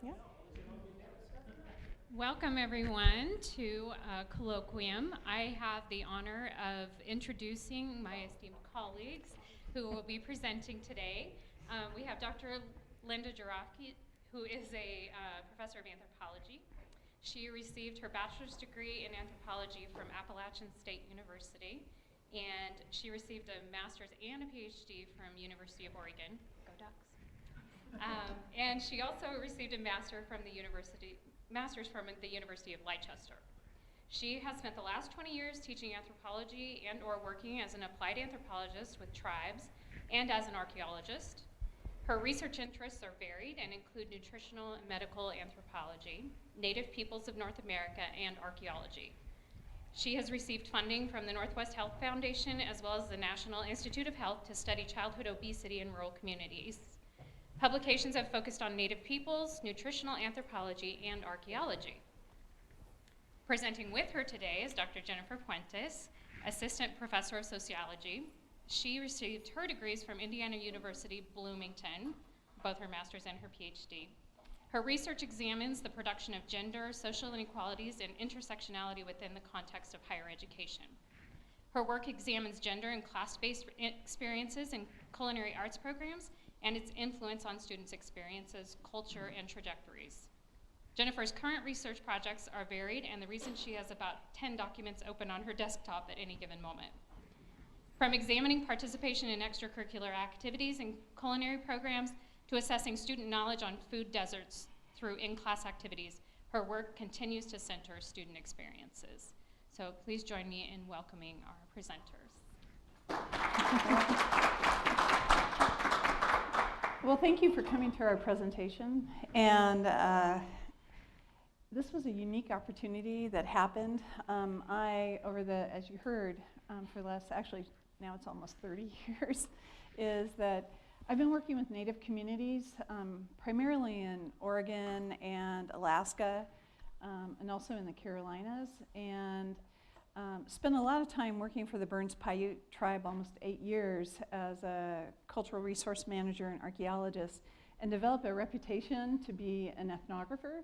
Yeah. Welcome everyone to Colloquium. I have the honor of introducing my esteemed colleagues who will be presenting today. We have Dr. Linda Jerofke, who is a professor of anthropology. She received her bachelor's degree in anthropology from Appalachian State University, and she received a master's and a PhD from University of Oregon. Go Ducks. And she also received a master's from the University of Leicester. She has spent the last 20 years teaching anthropology and or working as an applied anthropologist with tribes and as an archaeologist. Her research interests are varied and include nutritional and medical anthropology, Native peoples of North America, and archaeology. She has received funding from the Northwest Health Foundation as well as the National Institute of Health to study childhood obesity in rural communities. Publications have focused on Native peoples, nutritional anthropology, and archaeology. Presenting with her today is Dr. Jennifer Puentes, Assistant Professor of Sociology. She received her degrees from Indiana University, Bloomington, both her master's and her PhD. Her research examines the production of gender, social inequalities, and intersectionality within the context of higher education. Her work examines gender and class-based experiences in culinary arts programs and its influence on students' experiences, culture, and trajectories. Jennifer's current research projects are varied, and the reason she has about 10 documents open on her desktop at any given moment. From examining participation in extracurricular activities and culinary programs to assessing student knowledge on food deserts through in-class activities, her work continues to center student experiences. So please join me in welcoming our presenters. Well, thank you for coming to our presentation. And this was a unique opportunity that happened. As you heard, for the last, actually now it's almost 30 years, is that I've been working with Native communities, primarily in Oregon and Alaska, and also in the Carolinas, and spent a lot of time working for the Puentes tribe, almost 8 years, as a cultural resource manager and archaeologist, and developed a reputation to be an ethnographer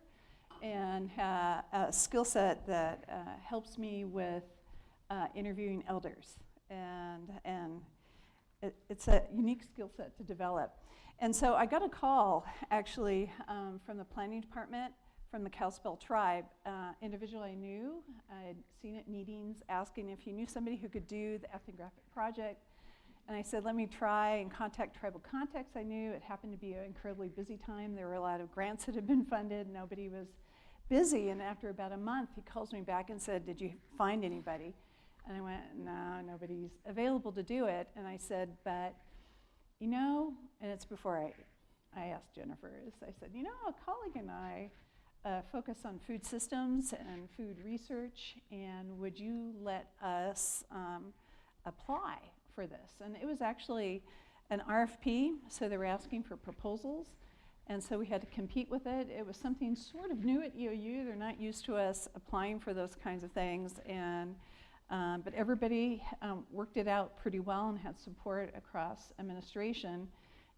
and a skill set that helps me with interviewing elders. And it's a unique skill set to develop. And so I got a call, actually, from the planning department, from the Kalispel Tribe, individual I knew. I had seen at meetings asking if he knew somebody who could do the ethnographic project. And I said, let me try and contact tribal contacts I knew. It happened to be an incredibly busy time. There were a lot of grants that had been funded. Nobody was busy. And after about a month, he calls me back and said, did you find anybody? And I went, no, nobody's available to do it. And I said, but, you know, and it's before I asked Jennifer, I said, you know, a colleague and I focus on food systems and food research, and would you let us apply for this? And it was actually an RFP, so they were asking for proposals, and so we had to compete with it. It was something sort of new at EOU. They're not used to us applying for those kinds of things, and but everybody worked it out pretty well and had support across administration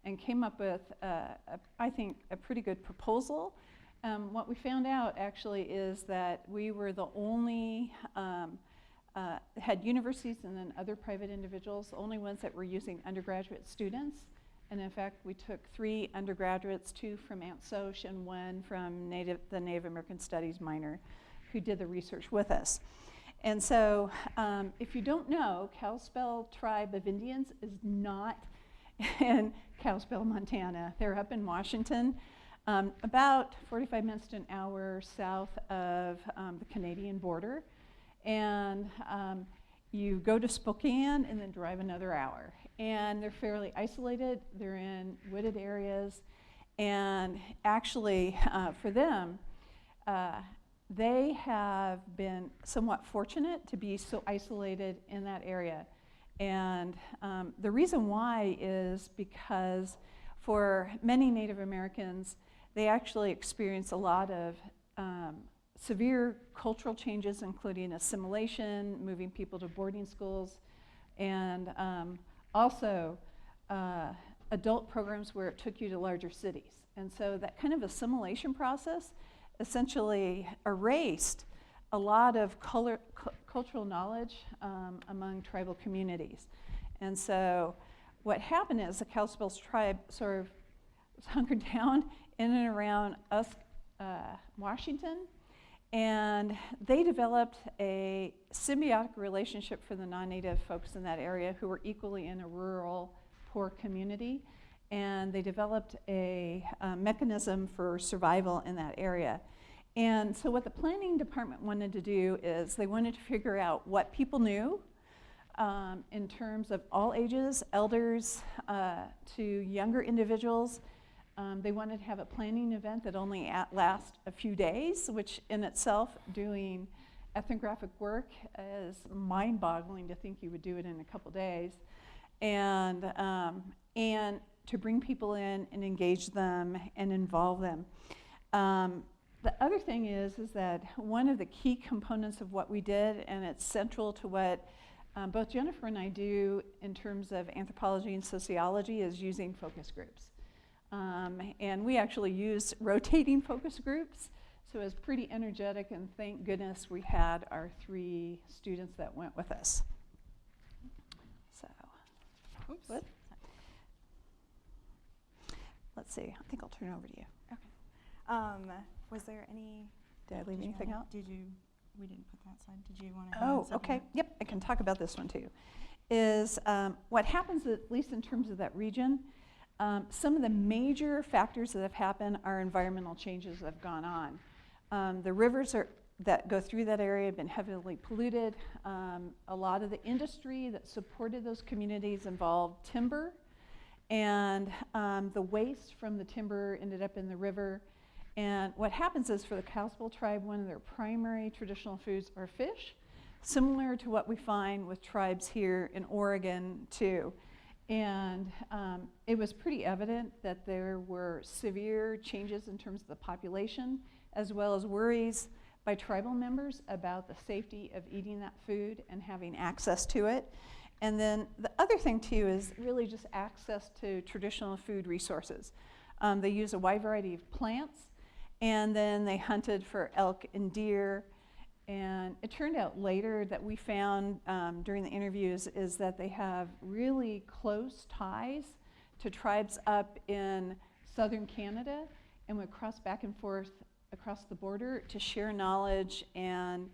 and came up with, I think, a pretty good proposal. What we found out actually is that we were the only, had universities and then other private individuals, the only ones that were using undergraduate students. And in fact, we took 3 undergraduates, 2 from Aunt Soch and 1 from the Native American Studies minor, who did the research with us. And so, if you don't know, Kalispel Tribe of Indians is not in Kalispel, Montana. They're up in Washington, about 45 minutes to an hour south of the Canadian border. And you go to Spokane and then drive another hour. And they're fairly isolated. They're in wooded areas. And actually, for them, they have been somewhat fortunate to be so isolated in that area. And the reason why is because for many Native Americans, they actually experience a lot of severe cultural changes, including assimilation, moving people to boarding schools, and also adult programs where it took you to larger cities. And so that kind of assimilation process essentially erased a lot of cultural knowledge among tribal communities. And so what happened is the Kalispel tribe sort of was hunkered down in and around us, Washington, and they developed a symbiotic relationship for the non-native folks in that area who were equally in a rural, poor community, and they developed a mechanism for survival in that area. And so what the planning department wanted to do is they wanted to figure out what people knew in terms of all ages, elders to younger individuals. They wanted to have a planning event that only last a few days, which in itself, doing ethnographic work is mind-boggling to think you would do it in a couple days. And to bring people in and engage them and involve them. The other thing is that one of the key components of what we did, and it's central to what both Jennifer and I do in terms of anthropology and sociology, is using focus groups. And we actually use rotating focus groups, so it was pretty energetic, and thank goodness we had our 3 students that went with us. So, Oops. what? Let's see, I think I'll turn it over to you. Okay. Was there any? Did I leave anything out? We didn't put that slide. Did you want to? Oh, okay. Yep, I can talk about this one too. Is what happens, at least in terms of that region, some of the major factors that have happened are environmental changes that have gone on. The rivers that go through that area have been heavily polluted. A lot of the industry that supported those communities involved timber, and the waste from the timber ended up in the river. And what happens is, for the Kalispel tribe, one of their primary traditional foods are fish, similar to what we find with tribes here in Oregon too. And it was pretty evident that there were severe changes in terms of the population, as well as worries by tribal members about the safety of eating that food and having access to it. And then the other thing too is really just access to traditional food resources. They use a wide variety of plants, and then they hunted for elk and deer. And it turned out later that we found during the interviews is that they have really close ties to tribes up in southern Canada, and would cross back and forth across the border to share knowledge and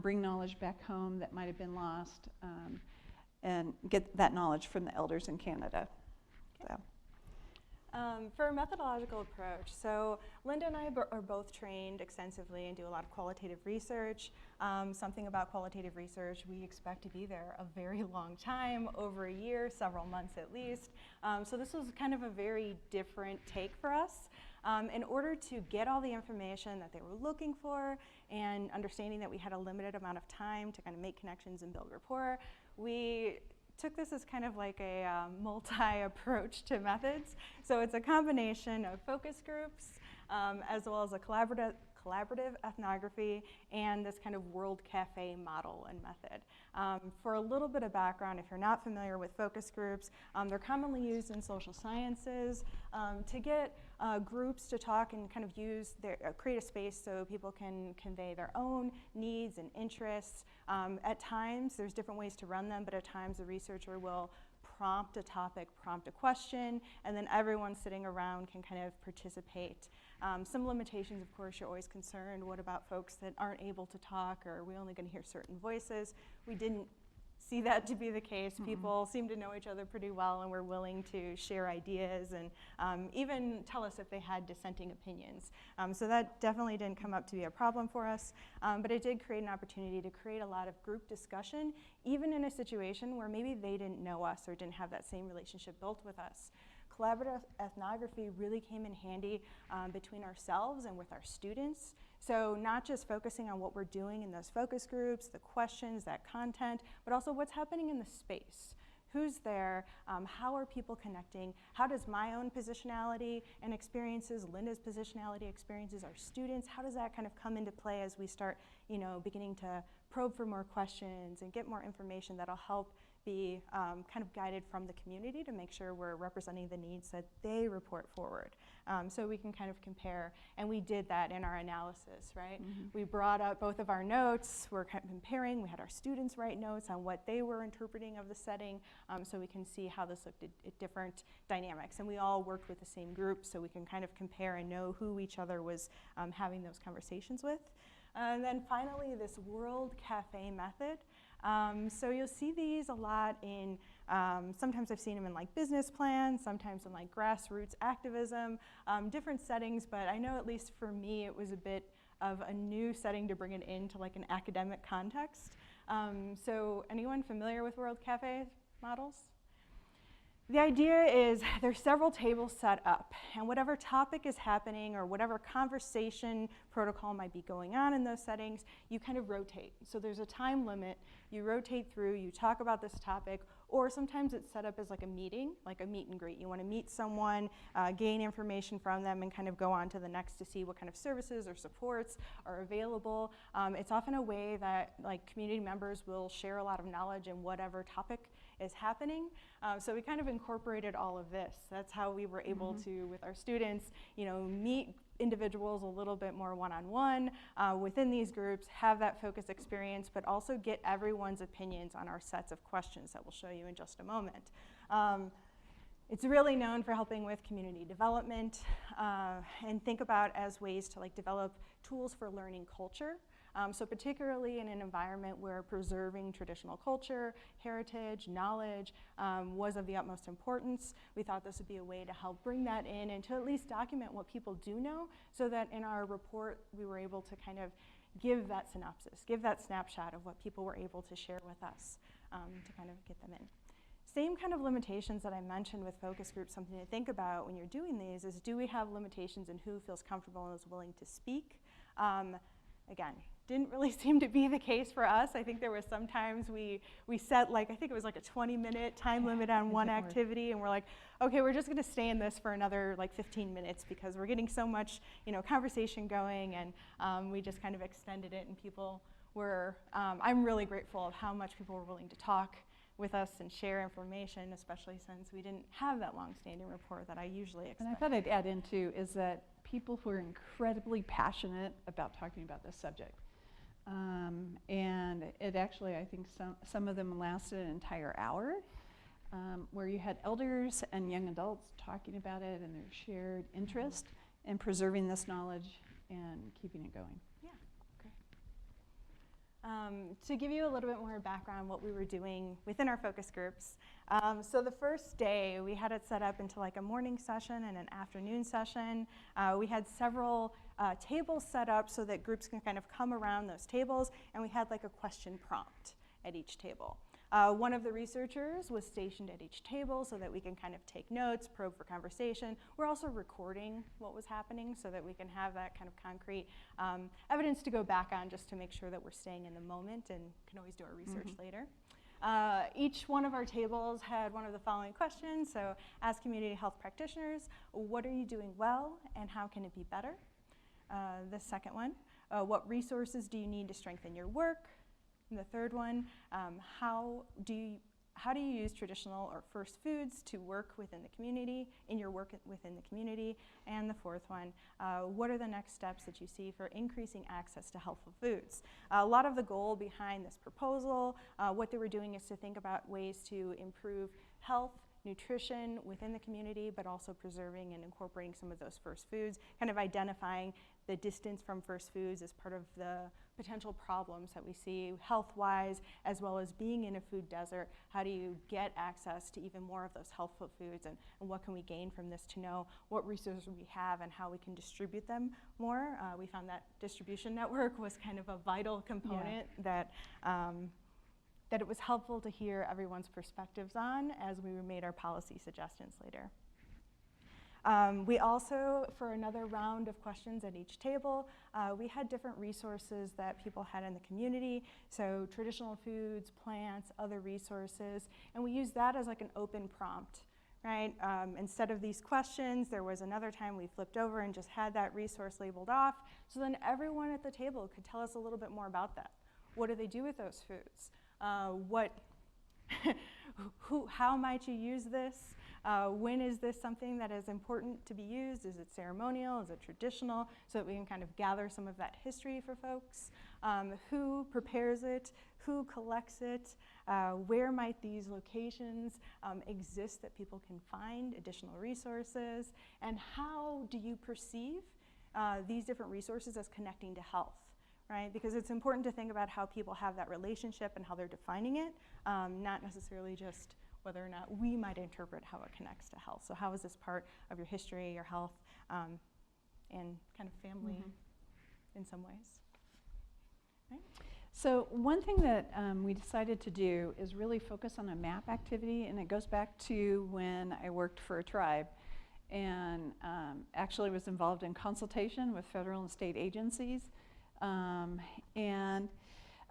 bring knowledge back home that might have been lost, and get that knowledge from the elders in Canada. So. For a methodological approach, so Linda and I are both trained extensively and do a lot of qualitative research. Something about qualitative research, we expect to be there a very long time, over a year, several months at least. So this was kind of a very different take for us. In order to get all the information that they were looking for, and understanding that we had a limited amount of time to kind of make connections and build rapport, we took this as kind of like a multi-approach to methods. So it's a combination of focus groups, as well as a collaborative ethnography, and this kind of world cafe model and method. For a little bit of background, if you're not familiar with focus groups, they're commonly used in social sciences to get groups to talk and kind of use create a space so people can convey their own needs and interests. At times, there's different ways to run them, but at times the researcher will prompt a topic, prompt a question, and then everyone sitting around can kind of participate. Some limitations, of course, you're always concerned, what about folks that aren't able to talk, or are we only going to hear certain voices? We didn't see that to be the case. Mm-hmm. People seem to know each other pretty well, and were willing to share ideas and even tell us if they had dissenting opinions. So that definitely didn't come up to be a problem for us, but it did create an opportunity to create a lot of group discussion, even in a situation where maybe they didn't know us or didn't have that same relationship built with us. Collaborative ethnography really came in handy between ourselves and with our students. So not just focusing on what we're doing in those focus groups, the questions, that content, but also what's happening in the space. Who's there? How are people connecting? How does my own positionality and experiences, Linda's positionality experiences, our students, how does that kind of come into play as we start, beginning to probe for more questions and get more information that'll help be kind of guided from the community to make sure we're representing the needs that they report forward. So we can kind of compare, and we did that in our analysis, right? We brought up both of our notes, we're kind of comparing, we had our students write notes on what they were interpreting of the setting, so we can see how this looked at different dynamics. And we all worked with the same group, so we can kind of compare and know who each other was having those conversations with. And then finally, this World Café method. So you'll see these a lot in, sometimes I've seen them in like business plans, sometimes in like grassroots activism, different settings, but I know at least for me it was a bit of a new setting to bring it into like an academic context. So anyone familiar with World Café models? The idea is there's several tables set up, and whatever topic is happening or whatever conversation protocol might be going on in those settings, you kind of rotate. So there's a time limit. You rotate through, you talk about this topic, or sometimes it's set up as like a meeting, like a meet and greet. You want to meet someone, gain information from them, and kind of go on to the next to see what kind of services or supports are available. It's often a way that like community members will share a lot of knowledge in whatever topic is happening. So we kind of incorporated all of this. That's how we were able to, with our students, meet individuals a little bit more one-on-one within these groups, have that focus experience, but also get everyone's opinions on our sets of questions that we'll show you in just a moment. It's really known for helping with community development and think about as ways to like develop tools for learning culture. So particularly in an environment where preserving traditional culture, heritage, knowledge was of the utmost importance, we thought this would be a way to help bring that in and to at least document what people do know, so that in our report we were able to kind of give that synopsis, give that snapshot of what people were able to share with us to kind of get them in. Same kind of limitations that I mentioned with focus groups, something to think about when you're doing these is, do we have limitations in who feels comfortable and is willing to speak? Again, didn't really seem to be the case for us. I think there was sometimes we set like, I think it was like a 20-minute time limit on one activity, and we're like, okay, we're just gonna stay in this for another like 15 minutes because we're getting so much conversation going, and we just kind of extended it, and people were, I'm really grateful of how much people were willing to talk with us and share information, especially since we didn't have that long-standing rapport that I usually expect. And I thought I'd add into is that people who are incredibly passionate about talking about this subject. And it actually, I think some of them lasted an entire hour, where you had elders and young adults talking about it and their shared interest in preserving this knowledge and keeping it going. Yeah, great. To give you a little bit more background what we were doing within our focus groups. So the first day we had it set up into like a morning session and an afternoon session. We had several tables set up so that groups can kind of come around those tables, and we had like a question prompt at each table. One of the researchers was stationed at each table so that we can kind of take notes, probe for conversation. We're also recording what was happening so that we can have that kind of concrete evidence to go back on, just to make sure that we're staying in the moment and can always do our research later. Each one of our tables had one of the following questions. So as community health practitioners, what are you doing well and how can it be better? The second one, what resources do you need to strengthen your work? And the third one, how do you use traditional or first foods to work within the community, in your work within the community? And the fourth one, what are the next steps that you see for increasing access to healthful foods? A lot of the goal behind this proposal, what they were doing is to think about ways to improve health, nutrition within the community, but also preserving and incorporating some of those first foods, kind of identifying the distance from first foods as part of the potential problems that we see health-wise, as well as being in a food desert. How do you get access to even more of those healthful foods, and what can we gain from this to know what resources we have and how we can distribute them more? We found that distribution network was kind of a vital component that it was helpful to hear everyone's perspectives on as we made our policy suggestions later. We also, for another round of questions at each table, we had different resources that people had in the community, so traditional foods, plants, other resources, and we used that as like an open prompt, right? Instead of these questions, there was another time we flipped over and just had that resource labeled off, so then everyone at the table could tell us a little bit more about that. What do they do with those foods? How might you use this? When is this something that is important to be used? Is it ceremonial? Is it traditional? So that we can kind of gather some of that history for folks. Who prepares it? Who collects it? Where might these locations exist that people can find additional resources? And how do you perceive these different resources as connecting to health? Right? Because it's important to think about how people have that relationship and how they're defining it, not necessarily just whether or not we might interpret how it connects to health. So how is this part of your history, your health, and kind of family in some ways? Right? So one thing that we decided to do is really focus on a map activity, and it goes back to when I worked for a tribe and actually was involved in consultation with federal and state agencies. And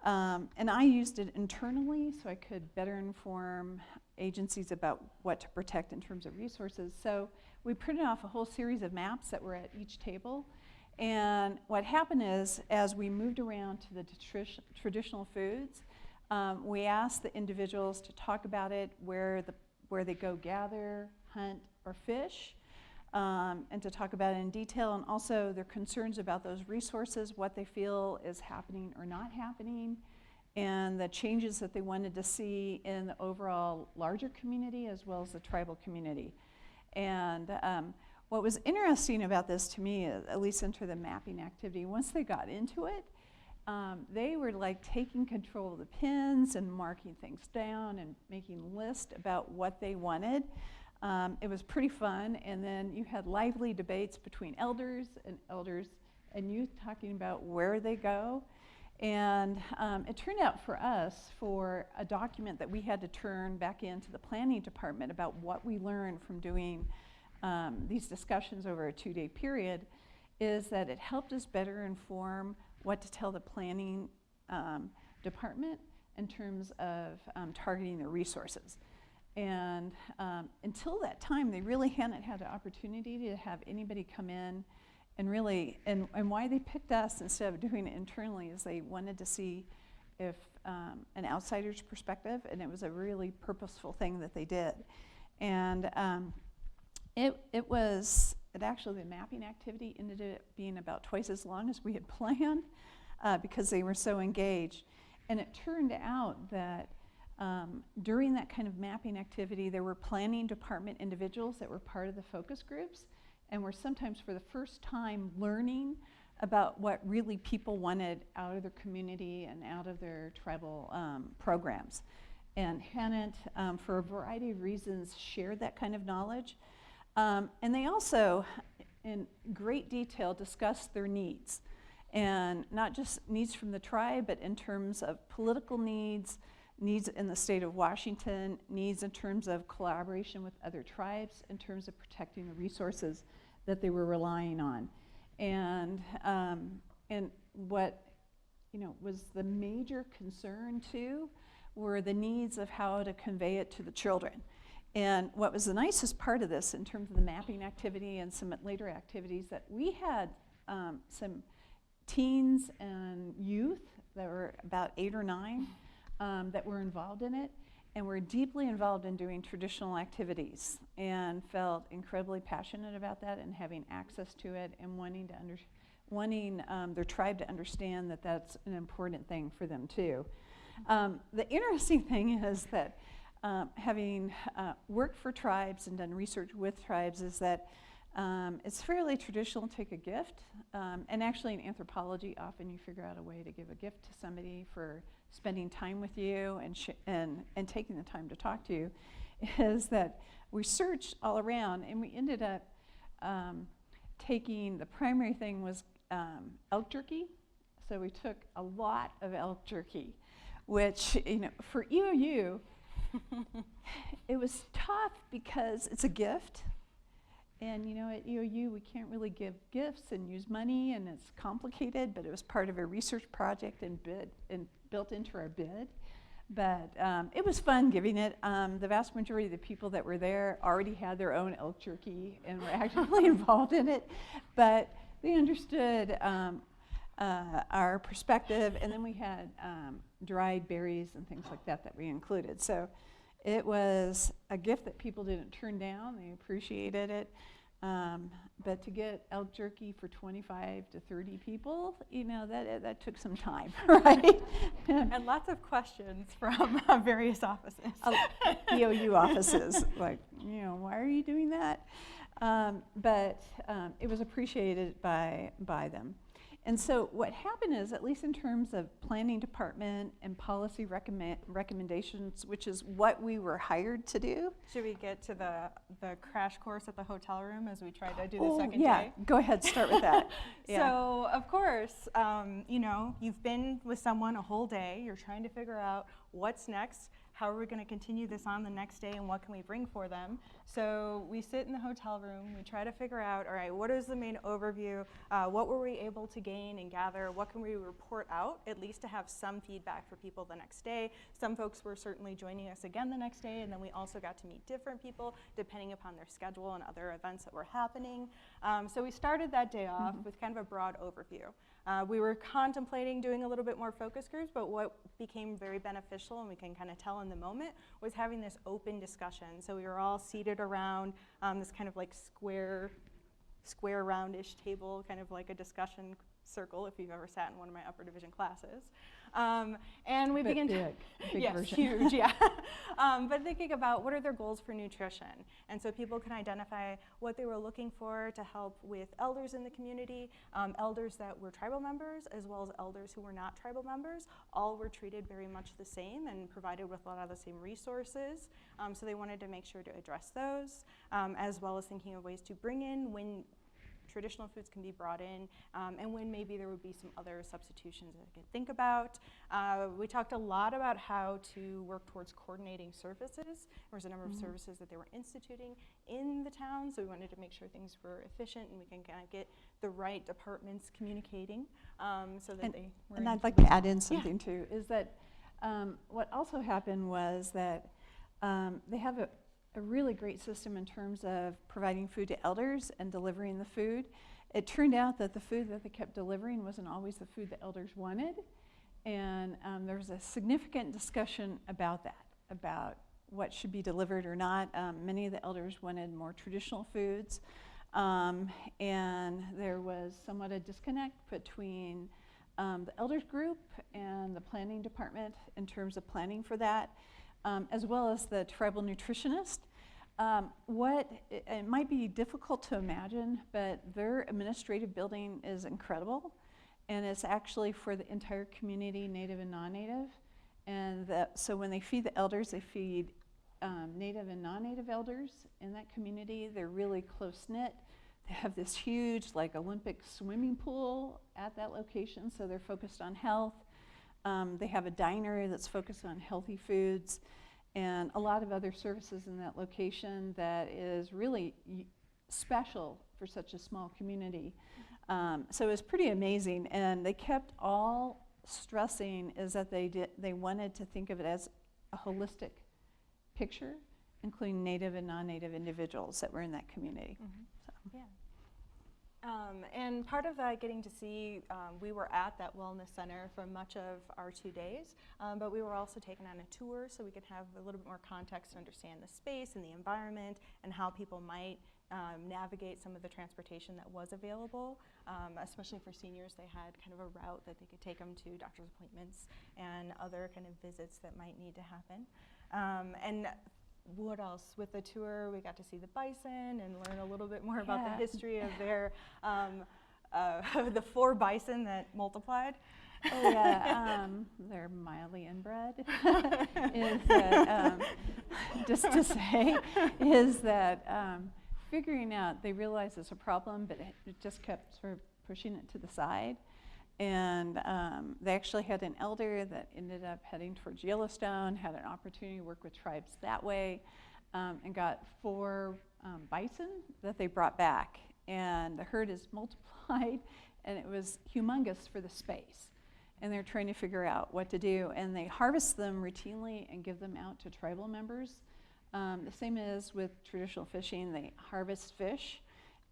I used it internally so I could better inform agencies about what to protect in terms of resources. So we printed off a whole series of maps that were at each table. And what happened is, as we moved around to the traditional foods, we asked the individuals to talk about it, where they go gather, hunt, or fish. And to talk about it in detail, and also their concerns about those resources, what they feel is happening or not happening, and the changes that they wanted to see in the overall larger community as well as the tribal community. And what was interesting about this to me, at least into the mapping activity, once they got into it, they were like taking control of the pins and marking things down and making lists about what they wanted. It was pretty fun, and then you had lively debates between elders and youth talking about where they go. And it turned out for us, for a document that we had to turn back into the planning department about what we learned from doing these discussions over a 2-day period, is that it helped us better inform what to tell the planning department in terms of targeting the resources. And until that time, they really hadn't had the opportunity to have anybody come in and really, and why they picked us instead of doing it internally is they wanted to see if an outsider's perspective, and it was a really purposeful thing that they did. And actually the mapping activity ended up being about twice as long as we had planned because they were so engaged. And it turned out that during that kind of mapping activity, there were planning department individuals that were part of the focus groups and were sometimes for the first time learning about what really people wanted out of their community and out of their tribal programs. And hadn't, for a variety of reasons, shared that kind of knowledge. And they also, in great detail, discussed their needs. And not just needs from the tribe, but in terms of political needs in the state of Washington, needs in terms of collaboration with other tribes, in terms of protecting the resources that they were relying on. And what was the major concern too were the needs of how to convey it to the children. And what was the nicest part of this in terms of the mapping activity and some later activities, that we had some teens and youth that were about 8 or 9 that were involved in it, and were deeply involved in doing traditional activities and felt incredibly passionate about that and having access to it and wanting their tribe to understand that that's an important thing for them too. The interesting thing is that having worked for tribes and done research with tribes is that it's fairly traditional to take a gift, and actually in anthropology often you figure out a way to give a gift to somebody for spending time with you and taking the time to talk to you, is that we searched all around and we ended up taking, the primary thing was elk jerky. So we took a lot of elk jerky, which for EOU it was tough because it's a gift. And at EOU, we can't really give gifts and use money, and it's complicated, but it was part of a research project and built into our bid. But it was fun giving it. The vast majority of the people that were there already had their own elk jerky and were actively involved in it. But they understood our perspective, and then we had dried berries and things like that that we included. So it was a gift that people didn't turn down. They appreciated it. But to get elk jerky for 25 to 30 people, you know, that took some time, right? And lots of questions from various offices. EOU offices, like, you know, why are you doing that? But it was appreciated by them. And so what happened is, at least in terms of planning department and policy recommendations, which is what we were hired to do. Should we get to the crash course at the hotel room as we try to do the second yeah, day? go ahead, start with that. Yeah. So, of course, you know, you've been with someone a whole day. You're trying to figure out what's next. How are we going to continue this on the next day, and what can we bring for them? So we sit in the hotel room, we try to figure out, all right, what is the main overview? What were we able to gain and gather? What can we report out, at least to have some feedback for people the next day? Some folks were certainly joining us again the next day, and then we also got to meet different people depending upon their schedule and other events that were happening. So we started that day off with kind of a broad overview. We were contemplating doing a little bit more focus groups, but what became very beneficial, and we can kind of tell in the moment, was having this open discussion. So we were all seated around this kind of like square roundish table, kind of like a discussion circle, if you've ever sat in one of my upper division classes. And we began to, big yes, version. huge, yeah. But thinking about what are their goals for nutrition. And so people can identify what they were looking for to help with elders in the community, elders that were tribal members, as well as elders who were not tribal members. All were treated very much the same and provided with a lot of the same resources. So they wanted to make sure to address those, as well as thinking of ways to bring in when traditional foods can be brought in, and when maybe there would be some other substitutions that I could think about. We talked a lot about how to work towards coordinating services. There was a number of services that they were instituting in the town, so we wanted to make sure things were efficient and we can kind of get the right departments communicating so that they were. And I'd like to add in something too, is that what also happened was that they have a really great system in terms of providing food to elders and delivering the food. It turned out that the food that they kept delivering wasn't always the food the elders wanted, and there was a significant discussion about that, about what should be delivered or not. Many of the elders wanted more traditional foods, and there was somewhat a disconnect between the elders group and the planning department in terms of planning for that, as well as the tribal nutritionist. It might be difficult to imagine, but their administrative building is incredible, and it's actually for the entire community, native and non-native. And so when they feed the elders, they feed native and non-native elders in that community. They're really close-knit. They have this huge, like, Olympic swimming pool at that location, so they're focused on health. They have a diner that's focused on healthy foods, and a lot of other services in that location that is really special for such a small community. So it was pretty amazing, and they kept all stressing is that they wanted to think of it as a holistic picture, including native and non-native individuals that were in that community. So. Yeah. And part of that, getting to see, we were at that wellness center for much of our 2 days, but we were also taken on a tour so we could have a little bit more context to understand the space and the environment and how people might navigate some of the transportation that was available. Especially for seniors, they had kind of a route that they could take them to doctor's appointments and other kind of visits that might need to happen. And what else? With the tour, we got to see the bison and learn a little bit more about the history of their, the 4 bison that multiplied. Oh yeah, they're mildly inbred. Is that, just to say, is that figuring out, they realized it's a problem, but it just kept sort of pushing it to the side. And they actually had an elder that ended up heading towards Yellowstone, had an opportunity to work with tribes that way, and got 4 bison that they brought back. And the herd is multiplied, and it was humongous for the space. And they're trying to figure out what to do. And they harvest them routinely and give them out to tribal members. The same as with traditional fishing, they harvest fish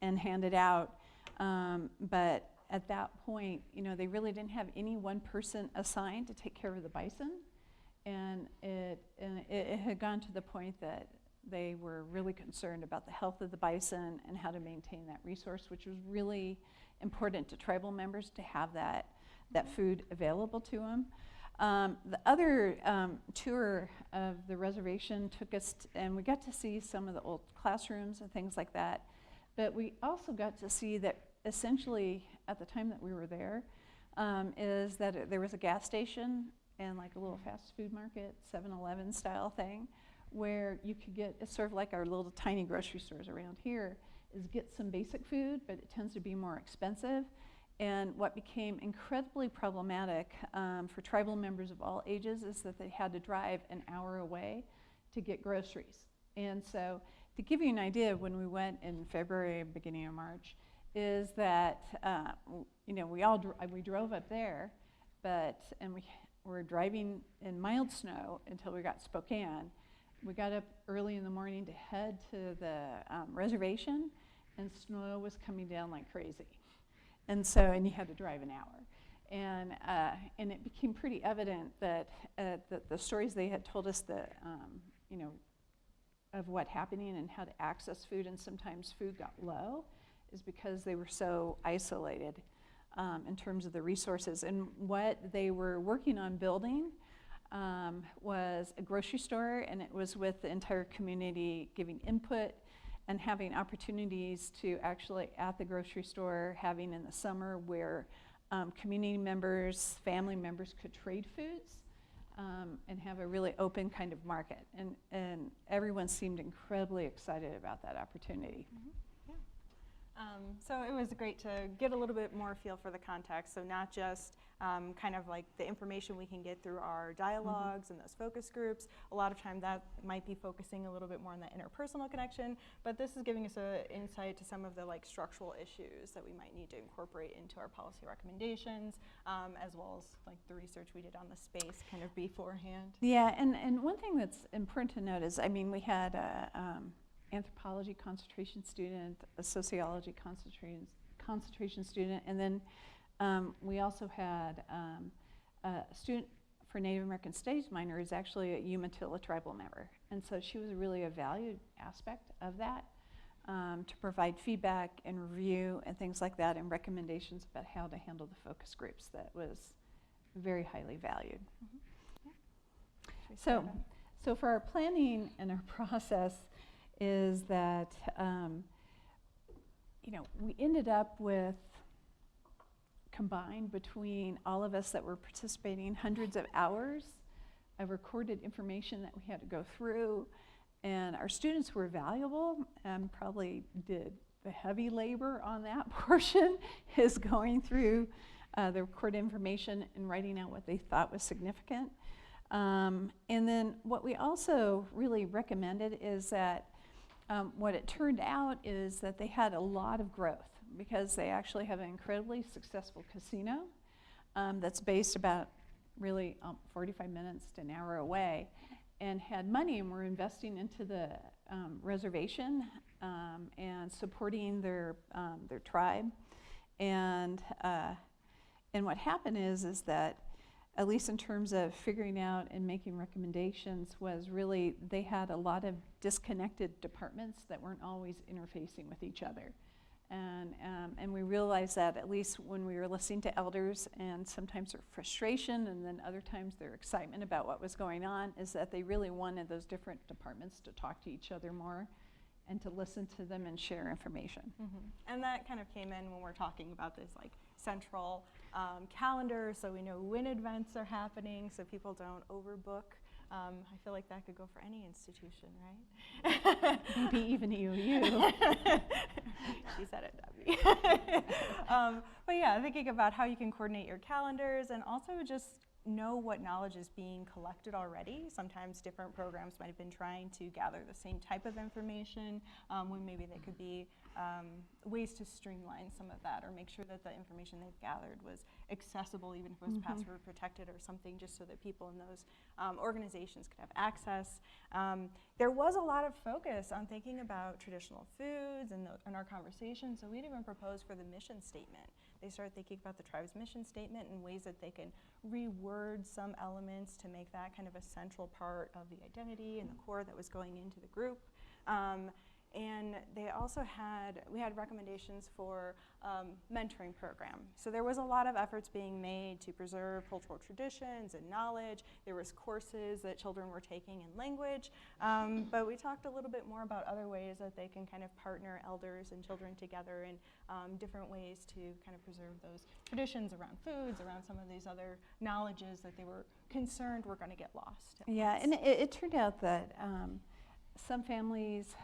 and hand it out. But at that point, they really didn't have any one person assigned to take care of the bison. And it had gone to the point that they were really concerned about the health of the bison and how to maintain that resource, which was really important to tribal members to have that food available to them. The other tour of the reservation took us, and we got to see some of the old classrooms and things like that. But we also got to see that essentially at the time that we were there, is that there was a gas station and like a little fast food market, 7-Eleven style thing, where you could get, it's sort of like our little tiny grocery stores around here, is get some basic food, but it tends to be more expensive. And what became incredibly problematic for tribal members of all ages is that they had to drive an hour away to get groceries. And so to give you an idea, when we went in February, beginning of March, is that we drove up there, and we were driving in mild snow until we got Spokane. We got up early in the morning to head to the reservation, and snow was coming down like crazy. And you had to drive an hour. And it became pretty evident that the stories they had told us of what happening and how to access food, and sometimes food got low, is because they were so isolated in terms of the resources. And what they were working on building was a grocery store, and it was with the entire community giving input and having opportunities to actually at the grocery store, having in the summer where community members, family members could trade foods and have a really open kind of market. And everyone seemed incredibly excited about that opportunity. Mm-hmm. So it was great to get a little bit more feel for the context. So not just kind of like the information we can get through our dialogues and those focus groups. A lot of time that might be focusing a little bit more on that interpersonal connection, but this is giving us an insight to some of the like structural issues that we might need to incorporate into our policy recommendations, as well as like the research we did on the space kind of beforehand. Yeah, and one thing that's important to note is, we had a anthropology concentration student, a sociology concentration student, and then we also had a student for Native American Studies minor who's actually a Umatilla tribal member. And so she was really a valued aspect of that, to provide feedback and review and things like that, and recommendations about how to handle the focus groups. That was very highly valued. Yeah. So for our planning and our process is that, we ended up with, combined between all of us that were participating, hundreds of hours of recorded information that we had to go through. And our students were valuable and probably did the heavy labor on that portion, is going through the recorded information and writing out what they thought was significant. And then what we also really recommended is that what it turned out is that they had a lot of growth, because they actually have an incredibly successful casino that's based about really 45 minutes to an hour away, and had money and were investing into the reservation and supporting their tribe. And what happened is that, at least in terms of figuring out and making recommendations, was really they had a lot of disconnected departments that weren't always interfacing with each other. And we realized that, at least when we were listening to elders, and sometimes their frustration and then other times their excitement about what was going on, is that they really wanted those different departments to talk to each other more and to listen to them and share information. And that kind of came in when we're talking about this like central calendar, so we know when events are happening, so people don't overbook. I feel like that could go for any institution, right? Maybe even UU. She said it, Debbie. But yeah, thinking about how you can coordinate your calendars, and also just know what knowledge is being collected already. Sometimes different programs might have been trying to gather the same type of information, when maybe they could be ways to streamline some of that, or make sure that the information they've gathered was accessible, even if it was password protected or something, just so that people in those organizations could have access. There was a lot of focus on thinking about traditional foods in our conversation, so we'd even proposed for the mission statement they start thinking about the tribe's mission statement and ways that they can reword some elements to make that kind of a central part of the identity and the core that was going into the group. And they also we had recommendations for mentoring program. So there was a lot of efforts being made to preserve cultural traditions and knowledge. There was courses that children were taking in language. But we talked a little bit more about other ways that they can kind of partner elders and children together in different ways to kind of preserve those traditions around foods, around some of these other knowledges that they were concerned were going to get lost. Yeah, and it turned out that some families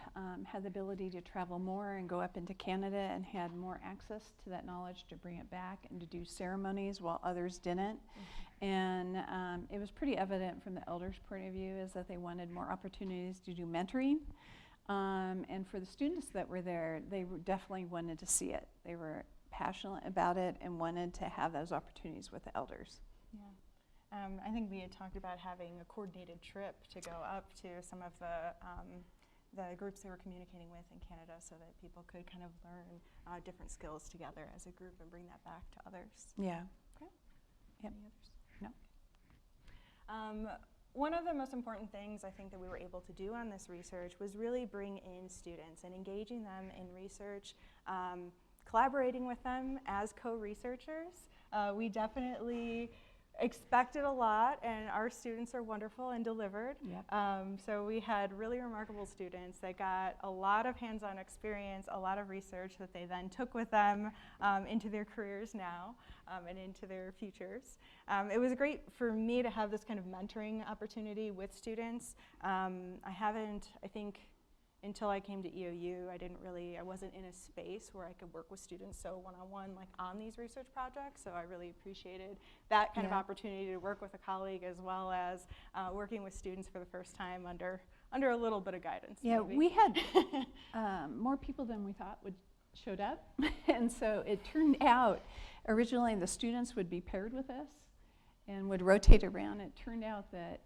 had the ability to travel more and go up into Canada and had more access to that knowledge to bring it back and to do ceremonies while others didn't. Mm-hmm. And it was pretty evident from the elders' point of view is that they wanted more opportunities to do mentoring. And for the students that were there, they definitely wanted to see it. They were passionate about it and wanted to have those opportunities with the elders. Yeah. I think we had talked about having a coordinated trip to go up to some of the groups they were communicating with in Canada so that people could kind of learn different skills together as a group and bring that back to others. Yeah. Okay. Yep. Any others? No. One of the most important things I think that we were able to do on this research was really bring in students and engaging them in research, collaborating with them as co-researchers. We definitely expected a lot, and our students are wonderful and delivered. Yep. So we had really remarkable students that got a lot of hands-on experience, a lot of research that they then took with them into their careers now and into their futures. It was great for me to have this kind of mentoring opportunity with students. I think, until I came to EOU, I wasn't in a space where I could work with students so one-on-one like on these research projects, so I really appreciated that kind of opportunity to work with a colleague as well as working with students for the first time under a little bit of guidance. Yeah, maybe. We had more people than we thought showed up, and so it turned out originally the students would be paired with us and would rotate around. It turned out that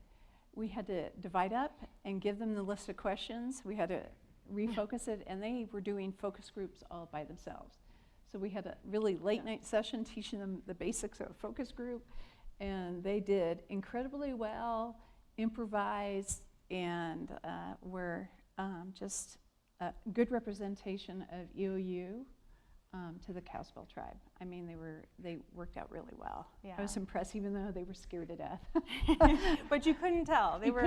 we had to divide up and give them the list of questions. We had to refocus it, and they were doing focus groups all by themselves. So we had a really late night session teaching them the basics of a focus group, and they did incredibly well, improvised, and were just a good representation of EOU to the Kalispel tribe. I mean, they worked out really well. Yeah. I was impressed, even though they were scared to death. But you couldn't tell. They were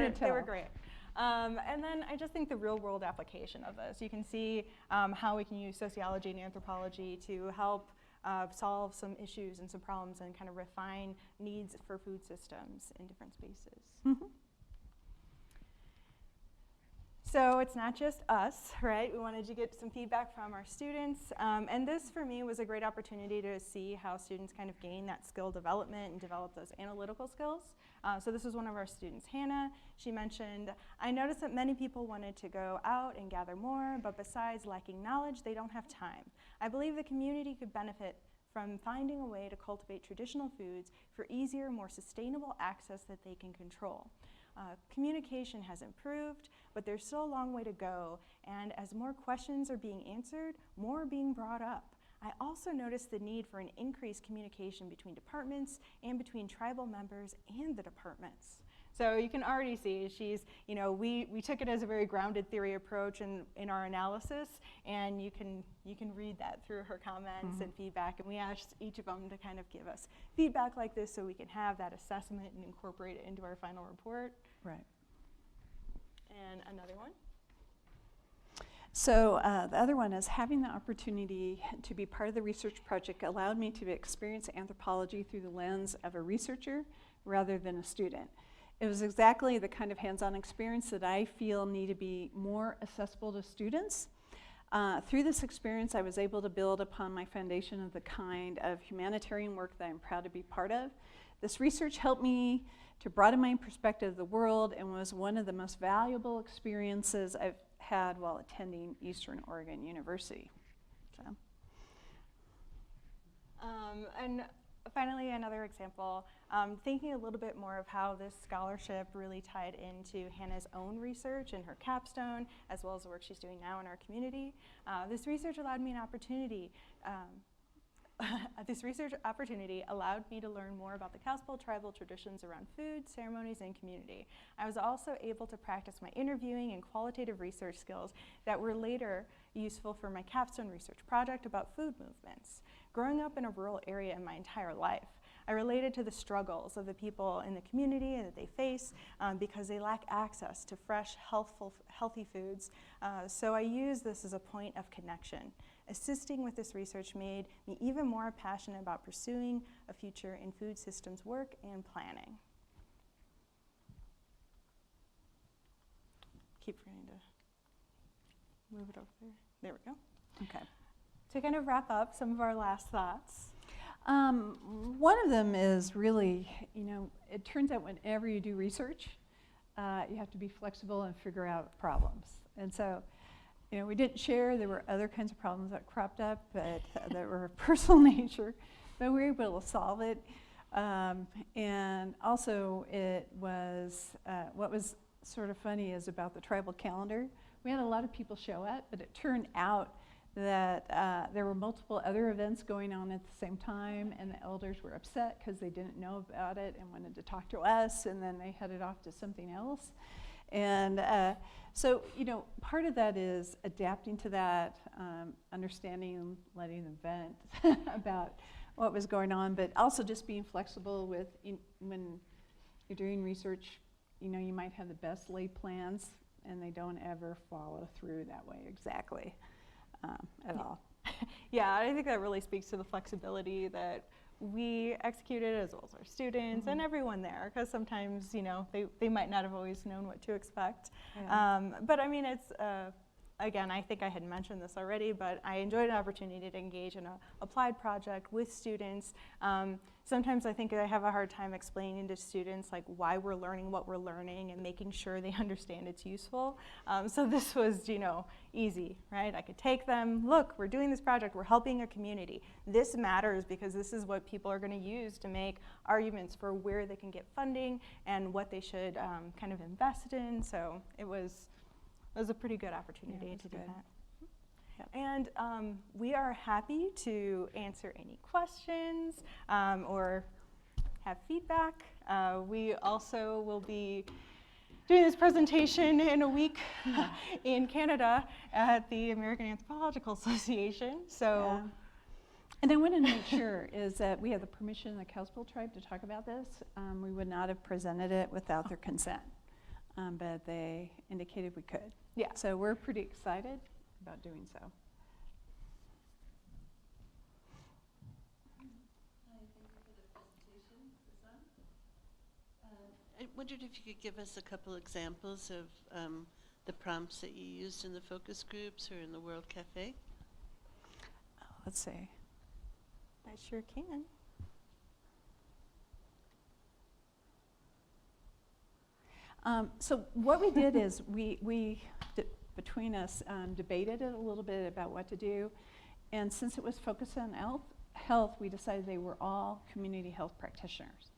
great. And then I just think the real world application of this. You can see how we can use sociology and anthropology to help solve some issues and some problems and kind of refine needs for food systems in different spaces. Mm-hmm. So it's not just us, right? We wanted to get some feedback from our students. And this, for me, was a great opportunity to see how students kind of gain that skill development and develop those analytical skills. So this was one of our students, Hannah. She mentioned, I noticed that many people wanted to go out and gather more, but besides lacking knowledge, they don't have time. I believe the community could benefit from finding a way to cultivate traditional foods for easier, more sustainable access that they can control. Communication has improved, but there's still a long way to go, and as more questions are being answered, more are being brought up. I also noticed the need for an increased communication between departments and between tribal members and the departments. So you can already see we took it as a very grounded theory approach in our analysis, and you can read that through her comments and feedback, and we asked each of them to kind of give us feedback like this so we can have that assessment and incorporate it into our final report. Right. And another one. So the other one is having the opportunity to be part of the research project allowed me to experience anthropology through the lens of a researcher rather than a student. It was exactly the kind of hands-on experience that I feel need to be more accessible to students. Through this experience, I was able to build upon my foundation of the kind of humanitarian work that I'm proud to be part of. This research helped me to broaden my perspective of the world and was one of the most valuable experiences I've had while attending Eastern Oregon University. So. And finally, another example, thinking a little bit more of how this scholarship really tied into Hannah's own research and her capstone, as well as the work she's doing now in our community. This research allowed me an opportunity this research opportunity allowed me to learn more about the Kalispel tribal traditions around food, ceremonies, and community. I was also able to practice my interviewing and qualitative research skills that were later useful for my capstone research project about food movements. Growing up in a rural area in my entire life, I related to the struggles of the people in the community that they face because they lack access to fresh, healthy foods. So I use this as a point of connection. Assisting with this research made me even more passionate about pursuing a future in food systems work and planning. Keep forgetting to move it over there. There we go. Okay. To kind of wrap up some of our last thoughts. One of them is really, it turns out whenever you do research, you have to be flexible and figure out problems. And so, we didn't share, there were other kinds of problems that cropped up but that were of personal nature, but we were able to solve it. And also it was, what was sort of funny is about the tribal calendar. We had a lot of people show up, but it turned out that there were multiple other events going on at the same time, and the elders were upset because they didn't know about it and wanted to talk to us, and then they headed off to something else. And so, part of that is adapting to that, understanding and letting them vent about what was going on, but also just being flexible with when you're doing research, you might have the best laid plans, and they don't ever follow through that way exactly. At all. Yeah, I think that really speaks to the flexibility that we executed, as well as our students and everyone there, because sometimes they might not have always known what to expect. Yeah. But I mean, it's again, I think I had mentioned this already, but I enjoyed an opportunity to engage in an applied project with students. Sometimes I think I have a hard time explaining to students like why we're learning what we're learning and making sure they understand it's useful. So this was, easy, right? I could take them, look, we're doing this project, we're helping a community. This matters because this is what people are going to use to make arguments for where they can get funding and what they should kind of invest in. So it was a pretty good opportunity to do that. Yep. And we are happy to answer any questions or have feedback. We also will be doing this presentation in a week in Canada at the American Anthropological Association. So, And I want to make sure is that we have the permission of the Kalispel Tribe to talk about this. We would not have presented it without their consent, but they indicated we could. Yeah. So we're pretty excited about doing so. I wondered if you could give us a couple examples of the prompts that you used in the focus groups or in the World Cafe. Let's see. I sure can. So what we did is we between us debated it a little bit about what to do, and since it was focused on health, we decided they were all community health practitioners.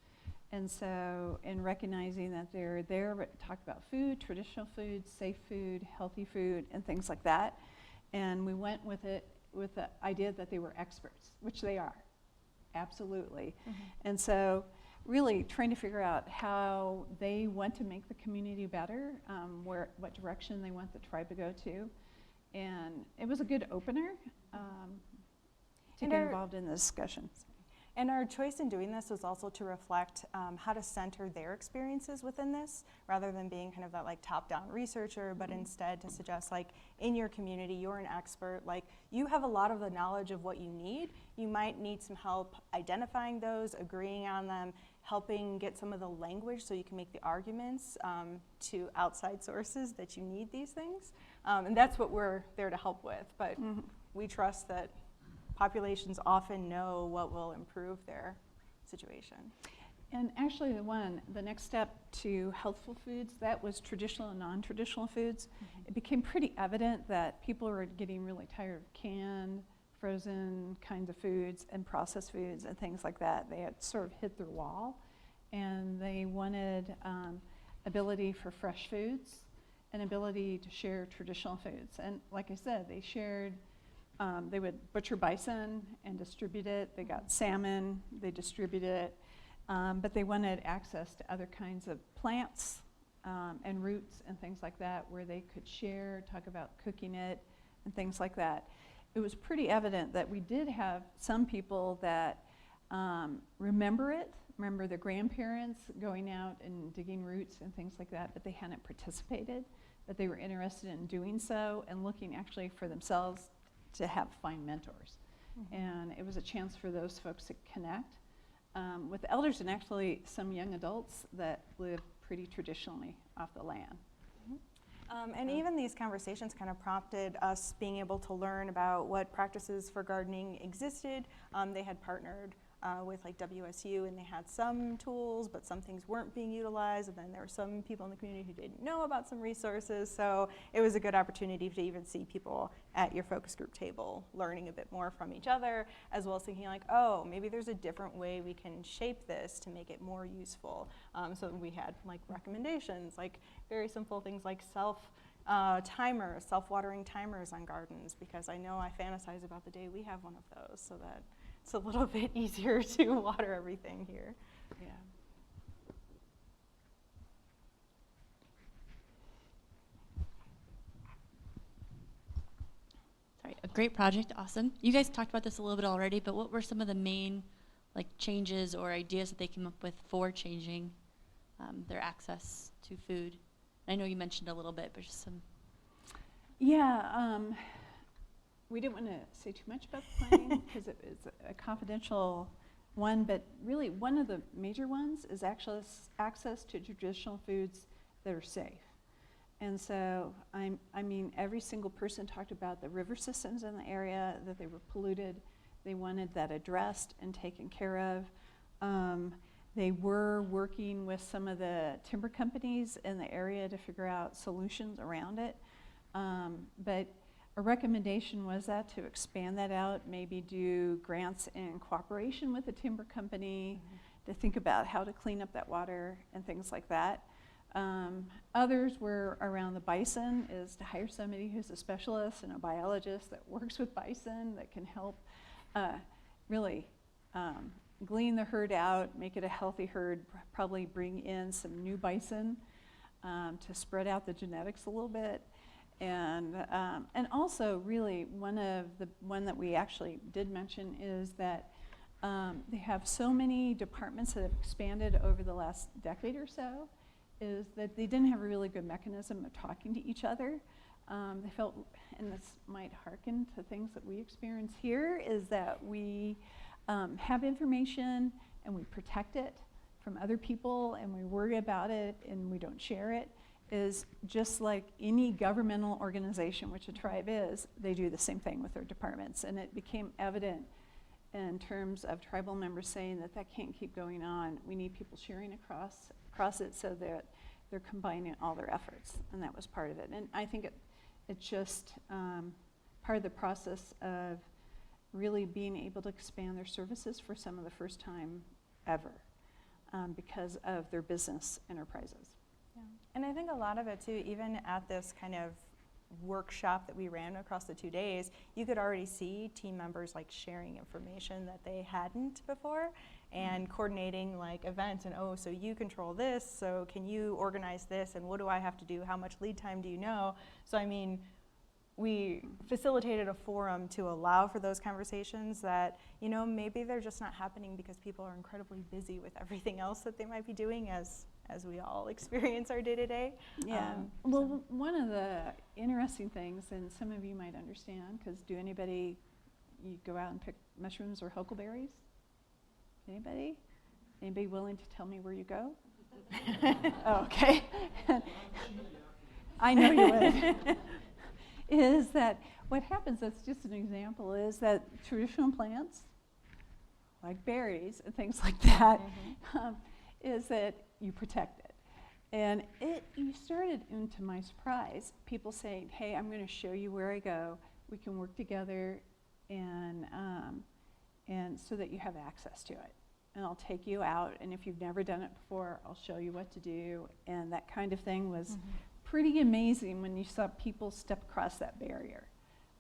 And so in recognizing that they're there to talk about food, traditional food, safe food, healthy food, and things like that, and we went with it with the idea that they were experts, which they are, absolutely. And so really trying to figure out how they want to make the community better, what direction they want the tribe to go to. And it was a good opener to get involved in the discussions. And our choice in doing this was also to reflect how to center their experiences within this, rather than being kind of that like top-down researcher, but instead to suggest like in your community, you're an expert, like you have a lot of the knowledge of what you need. You might need some help identifying those, agreeing on them, helping get some of the language so you can make the arguments to outside sources that you need these things. And that's what we're there to help with. But we trust that populations often know what will improve their situation. And actually the next step to healthful foods, that was traditional and non-traditional foods. It became pretty evident that people were getting really tired of canned, frozen kinds of foods and processed foods and things like that. They had sort of hit their wall, and they wanted ability for fresh foods and ability to share traditional foods. And like I said, they shared they would butcher bison and distribute it. They got salmon, they distribute it. But they wanted access to other kinds of plants and roots and things like that where they could share, talk about cooking it and things like that. It was pretty evident that we did have some people that remember their grandparents going out and digging roots and things like that, but they hadn't participated, but they were interested in doing so and looking actually for themselves to find mentors. And it was a chance for those folks to connect with elders and actually some young adults that live pretty traditionally off the land. And even these conversations kind of prompted us being able to learn about what practices for gardening existed. They had partnered with like WSU, and they had some tools, but some things weren't being utilized, and then there were some people in the community who didn't know about some resources, so it was a good opportunity to even see people at your focus group table learning a bit more from each other, as well as thinking like, oh, maybe there's a different way we can shape this to make it more useful. So we had like recommendations, like very simple things like timers, self-watering timers on gardens, because I know I fantasize about the day we have one of those, so that it's a little bit easier to water everything here. Yeah. Sorry, a great project, awesome. You guys talked about this a little bit already, but what were some of the main like changes or ideas that they came up with for changing their access to food? I know you mentioned a little bit, but just some. Yeah, we didn't want to say too much about the planning because it is a confidential one, but really one of the major ones is access to traditional foods that are safe. And so, I mean, every single person talked about the river systems in the area, that they were polluted. They wanted that addressed and taken care of. They were working with some of the timber companies in the area to figure out solutions around it. But a recommendation was that to expand that out, maybe do grants in cooperation with the timber company to think about how to clean up that water and things like that. Others were around the bison, is to hire somebody who's a specialist and a biologist that works with bison that can help really glean the herd out, make it a healthy herd, probably bring in some new bison to spread out the genetics a little bit. And also really one that we actually did mention is that they have so many departments that have expanded over the last decade or so, is that they didn't have a really good mechanism of talking to each other. They felt, and this might hearken to things that we experience here, is that we have information and we protect it from other people and we worry about it and we don't share it. Is just like any governmental organization, which a tribe is, they do the same thing with their departments. And it became evident in terms of tribal members saying that can't keep going on. We need people sharing across it so that they're combining all their efforts. And that was part of it. And I think it's just part of the process of really being able to expand their services for some of the first time ever because of their business enterprises. Yeah. And I think a lot of it too, even at this kind of workshop that we ran across the 2 days, you could already see team members like sharing information that they hadn't before and coordinating like events and, oh, so you control this, so can you organize this, and what do I have to do, how much lead time do you know? So I mean, we facilitated a forum to allow for those conversations that, you know, maybe they're just not happening because people are incredibly busy with everything else that they might be doing as we all experience our day-to-day. Yeah, well, one of the interesting things, and some of you might understand, because you go out and pick mushrooms or huckleberries? Anybody? Anybody willing to tell me where you go? Oh, okay. I know you would. Is that what happens, that's just an example, is that traditional plants, like berries and things like that, is that you protect it. And you started, and to my surprise, people saying, hey, I'm going to show you where I go. We can work together and so that you have access to it. And I'll take you out, and if you've never done it before, I'll show you what to do. And that kind of thing was pretty amazing when you saw people step across that barrier.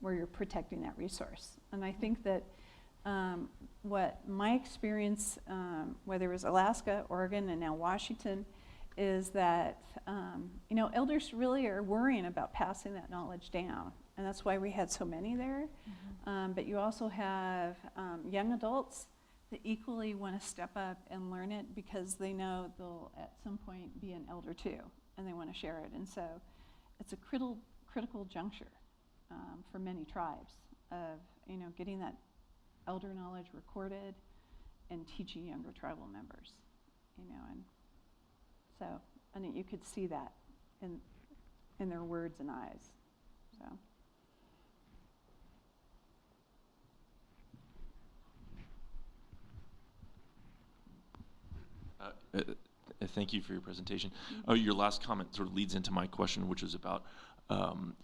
where you're protecting that resource. And I think that what my experience, whether it was Alaska, Oregon, and now Washington, is that elders really are worrying about passing that knowledge down, and that's why we had so many there. But you also have young adults that equally want to step up and learn it because they know they'll at some point be an elder too, and they want to share it. And so it's a critical juncture for many tribes of getting that elder knowledge recorded and teaching younger tribal members, and so you could see that in their words and eyes. So. Thank you for your presentation. Your last comment sort of leads into my question, which was about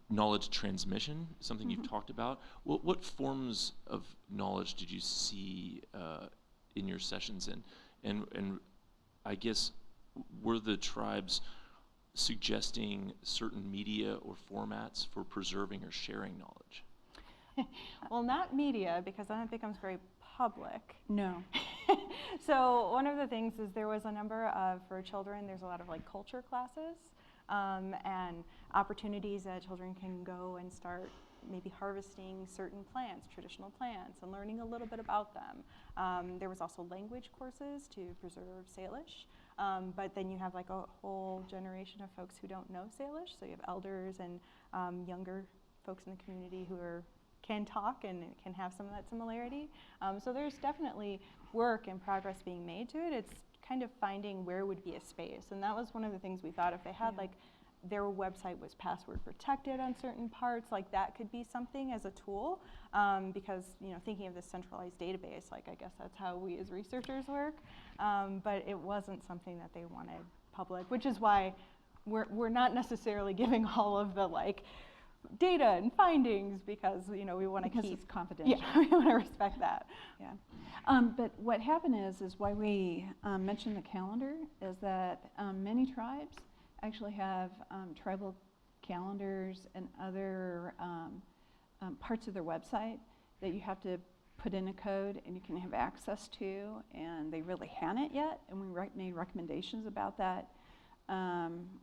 knowledge transmission, something you've talked about. What forms of knowledge did you see in your sessions? And I guess, were the tribes suggesting certain media or formats for preserving or sharing knowledge? Well, not media, because then it becomes very public. No. So one of the things is there was a number of, for children, there's a lot of like culture classes and opportunities that children can go and start maybe harvesting certain plants, traditional plants, and learning a little bit about them. There was also language courses to preserve Salish, but then you have like a whole generation of folks who don't know Salish, so you have elders and younger folks in the community who can talk and can have some of that similarity. So there's definitely work and progress being made to it. It's kind of finding where would be a space, and that was one of the things we thought if they had like their website was password protected on certain parts, like that could be something as a tool, because thinking of this centralized database, like I guess that's how we as researchers work, but it wasn't something that they wanted public, which is why we're not necessarily giving all of the like data and findings, because we want to keep it's confidential. Yeah, we want to respect that. Yeah. But what happened is why we mentioned the calendar is that many tribes actually have tribal calendars and other parts of their website that you have to put in a code and you can have access to, and they really hadn't yet, and we made recommendations about that.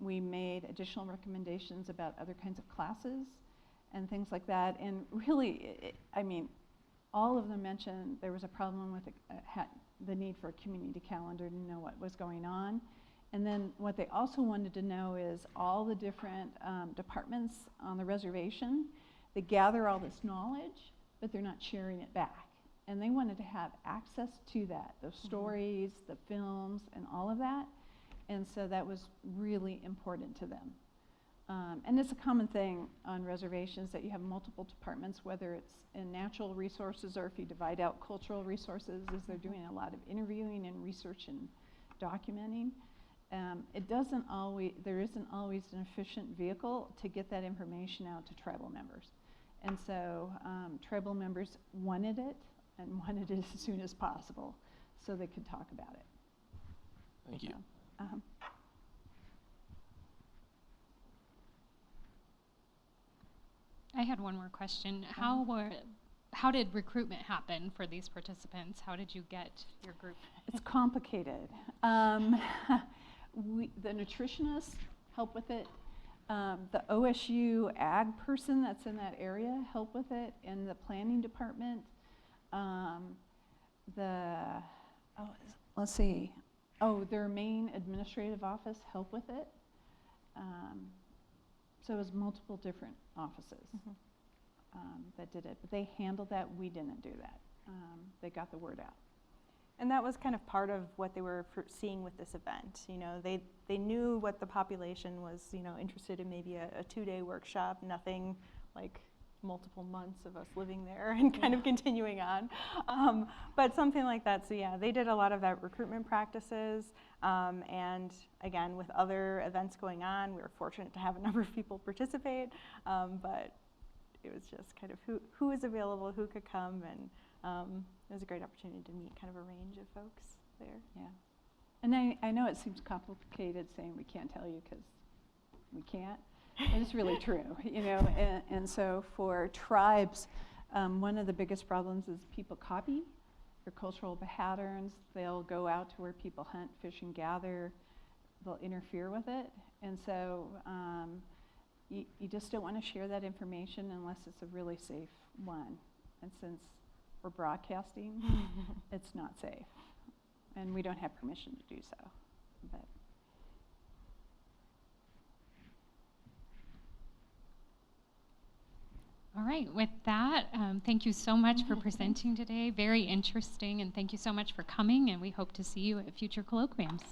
We made additional recommendations about other kinds of classes and things like that, and really, all of them mentioned there was a problem with the need for a community calendar to know what was going on. And then what they also wanted to know is all the different departments on the reservation, they gather all this knowledge, but they're not sharing it back. And they wanted to have access to that, those stories, the films, and all of that. And so that was really important to them. And it's a common thing on reservations that you have multiple departments, whether it's in natural resources or if you divide out cultural resources, is they're doing a lot of interviewing and research and documenting. There isn't always an efficient vehicle to get that information out to tribal members. And so tribal members wanted it and wanted it as soon as possible so they could talk about it. Thank you. I had one more question. How did recruitment happen for these participants? How did you get your group? It's complicated. The nutritionists help with it. The OSU ag person that's in that area help with it, and the planning department. Their main administrative office help with it. So it was multiple different offices that did it, but they handled that. We didn't do that. They got the word out. And that was kind of part of what they were seeing with this event. They knew what the population was, interested in, maybe a 2-day workshop, nothing like multiple months of us living there and kind of continuing on. But something like that. So yeah, they did a lot of that recruitment practices. And again, with other events going on, we were fortunate to have a number of people participate. But it was just kind of who is available, who could come, and it was a great opportunity to meet kind of a range of folks there. Yeah. And I know it seems complicated saying we can't tell you because we can't, It's really true, you know, and so for tribes, one of the biggest problems is people copy their cultural patterns. They'll go out to where people hunt, fish, and gather. They'll interfere with it, and so you just don't want to share that information unless it's a really safe one. And since we're broadcasting, it's not safe, and we don't have permission to do so. But All right, with that, thank you so much for presenting today. Very interesting, and thank you so much for coming, and we hope to see you at future colloquiums.